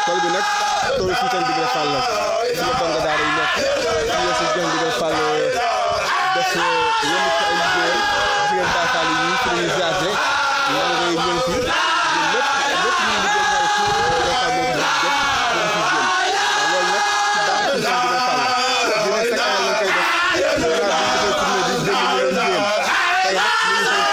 tool bi nag toolu si seen Ndigal Fall la si la donga daara yi nekk si la si seen Ndigal Fall def yenn ci ay liggéeyam si ngeen Baay Fall yi ci lañuy ziare maa ngay ñëw fi lépp ñuy liggéey ñaari si Ndigal Fall moo ko def si jéem waaw loolu nag si baax si seen Ndigal Fall dina sakkaay lañ koy def dinaa bu defee tournée bi démb ñu leen liggéeyam tey nag ñu ngi seen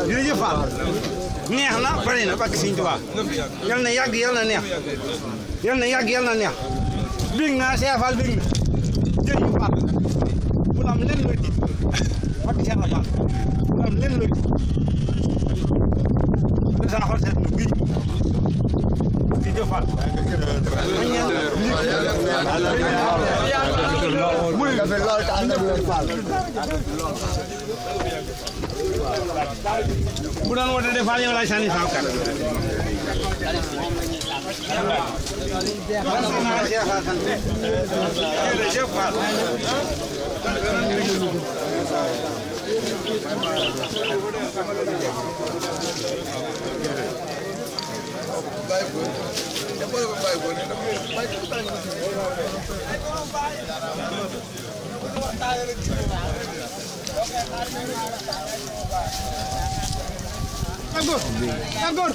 jërëjëf Fall neex na bari na bakk Sëñ Tuubaa yal na yàgg yal na neex yal na yàgg yal na neex bég naa Cheikh Fall bég na jërëjëf Fall bu am lenn looy tiit bakk Cheikh Fall bu am lenn looy tiit sa xol seet na guy jërëjëf Fall bu doon woote de Fall yow laay sànni sama kàddu jërëjëf Fall Agor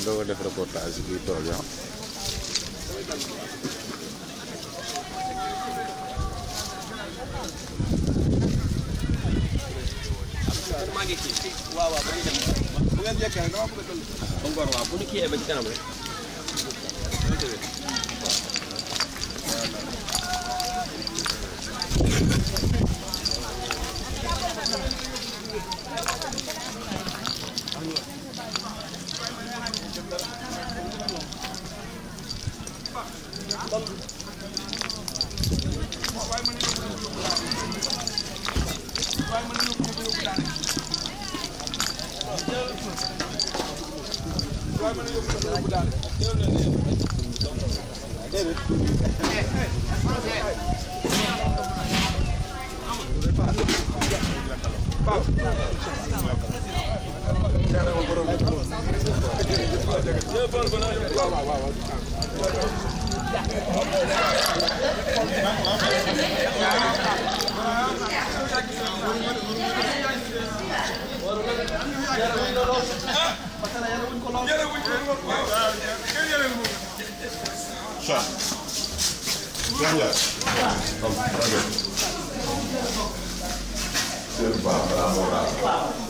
doo def reportage bi tool yi waaw waaw bu ngeen jekkee rek dama bëgg a dëll ngor waaw bu ñu kiyee ba ci kanam rek Sir Barbara Moral.